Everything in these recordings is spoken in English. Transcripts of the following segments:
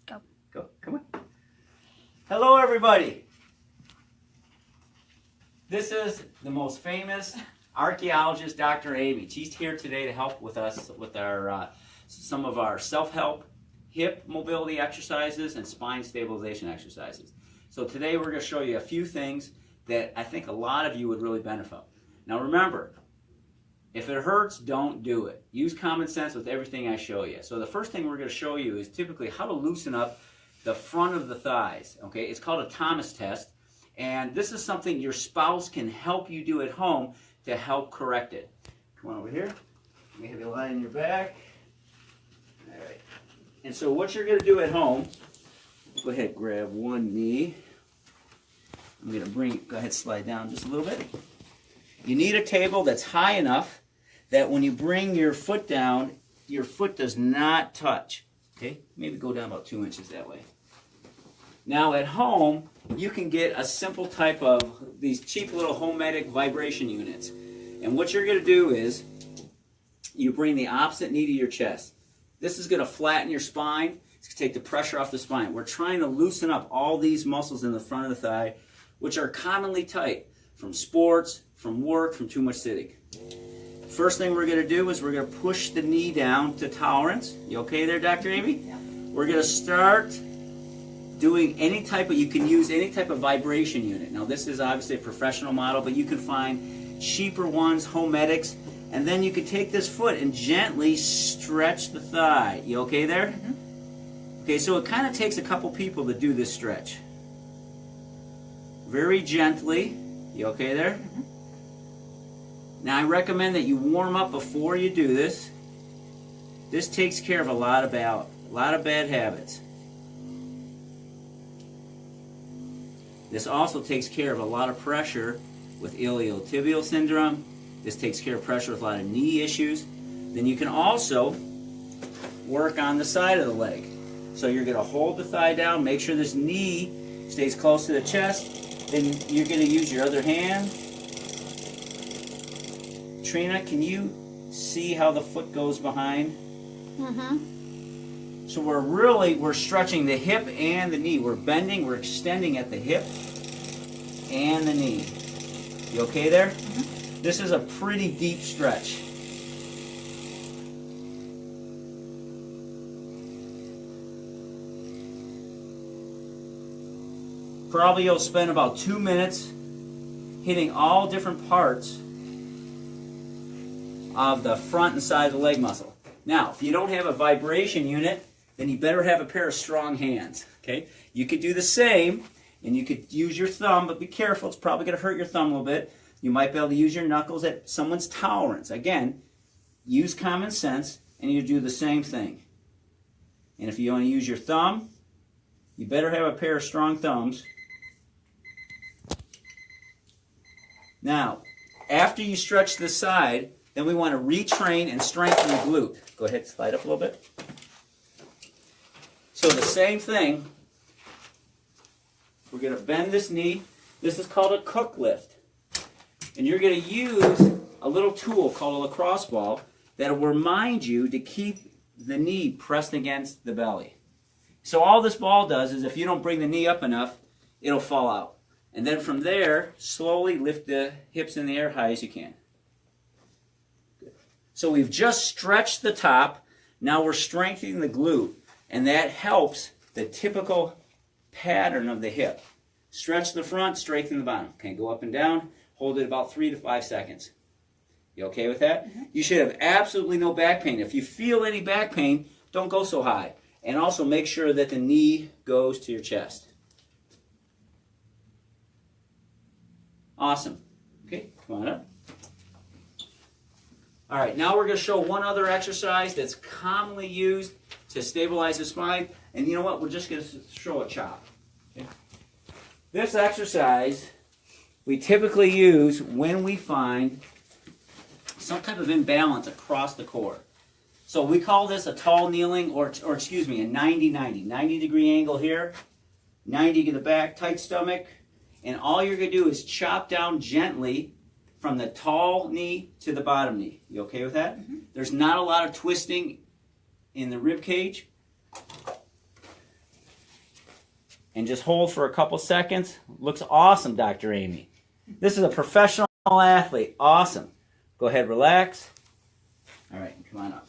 Go. Go. Come on. Hello, everybody. This is the most famous archaeologist, Dr. Amy. She's here today to help with us with our some of our self-help hip mobility exercises and spine stabilization exercises. So today we're going to show you a few things that I think a lot of you would really benefit. Now remember, if it hurts, don't do it. Use common sense with everything I show you. So the first thing we're going to show you is typically how to loosen up the front of the thighs. Okay, it's called a Tamas Test, and this is something your spouse can help you do at home to help correct it. Come on over here. Let me have you lie on your back. All right. And so what you're going to do at home, go ahead, grab one knee. I'm going to go ahead, slide down just a little bit. You need a table that's high enough that when you bring your foot down, your foot does not touch. Okay? Maybe go down about 2 inches that way. Now at home, you can get a simple type of these cheap little homemade vibration units. And what you're going to do is you bring the opposite knee to your chest. This is going to flatten your spine. It's going to take the pressure off the spine. We're trying to loosen up all these muscles in the front of the thigh, which are commonly tight from sports, from work, from too much sitting. First thing we're going to do is we're going to push the knee down to tolerance. You okay there, Dr. Amy? Yeah. We're going to start doing any type of, you can use any type of vibration unit. Now this is obviously a professional model, but you can find cheaper ones, homedics, and then you can take this foot and gently stretch the thigh. You okay there? Mm-hmm. Okay, so it kind of takes a couple people to do this stretch. Very gently. You okay there? Mm-hmm. Now I recommend that you warm up before you do this. This takes care of a lot of bad habits. This also takes care of a lot of pressure with iliotibial syndrome. This takes care of pressure with a lot of knee issues. Then you can also work on the side of the leg. So you're going to hold the thigh down, make sure this knee stays close to the chest. Then you're going to use your other hand. Trina, can you see how the foot goes behind? Mm-hmm. So we're stretching the hip and the knee. We're bending, we're extending at the hip and the knee. You okay there? Mm-hmm. This is a pretty deep stretch. Probably you'll spend about 2 minutes hitting all different parts of the front and side of the leg muscle. Now, if you don't have a vibration unit, then you better have a pair of strong hands. Okay? You could do the same, and you could use your thumb, but be careful. It's probably going to hurt your thumb a little bit. You might be able to use your knuckles at someone's tolerance. Again, use common sense, and you do the same thing. And if you want to use your thumb, you better have a pair of strong thumbs. Now, after you stretch the side, then we want to retrain and strengthen the glute. Go ahead, slide up a little bit. So the same thing, we're going to bend this knee. This is called a cook lift. And you're going to use a little tool called a lacrosse ball that will remind you to keep the knee pressed against the belly. So all this ball does is if you don't bring the knee up enough, it'll fall out. And then from there, slowly lift the hips in the air high as you can. Good. So we've just stretched the top. Now we're strengthening the glute. And that helps the typical pattern of the hip. Stretch the front, straighten the bottom. Okay, go up and down. Hold it about 3 to 5 seconds. You okay with that? Mm-hmm. You should have absolutely no back pain. If you feel any back pain, don't go so high. And also make sure that the knee goes to your chest. Awesome. Okay, come on up. All right, now we're going to show one other exercise that's commonly used to stabilize the spine. And you know what? We're just going to show a chop. Okay? This exercise we typically use when we find some type of imbalance across the core. So we call this a tall kneeling, or excuse me, a 90-90. 90-degree angle here, 90 to the back, tight stomach. And all you're going to do is chop down gently from the tall knee to the bottom knee. You okay with that? Mm-hmm. There's not a lot of twisting in the rib cage. and just hold for a couple seconds. Looks awesome, Dr. Amy. This is a professional athlete. Awesome. Go ahead, relax. All right, come on up.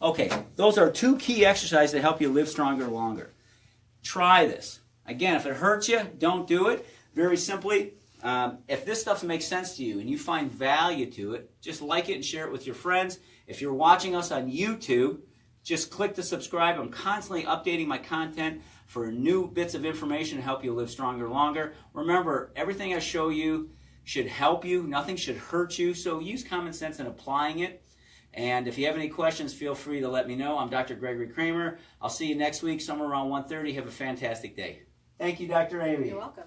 Okay, those are 2 key exercises that help you live stronger longer. Try this. Again, if it hurts you, don't do it. Very simply, if this stuff makes sense to you and you find value to it, just like it and share it with your friends. If you're watching us on YouTube, just click to subscribe. I'm constantly updating my content for new bits of information to help you live stronger longer. Remember, everything I show you should help you. Nothing should hurt you. So use common sense in applying it. And if you have any questions, feel free to let me know. I'm Dr. Gregory Kramer. I'll see you next week, somewhere around 1:30. Have a fantastic day. Thank you, Dr. Amy. You're welcome.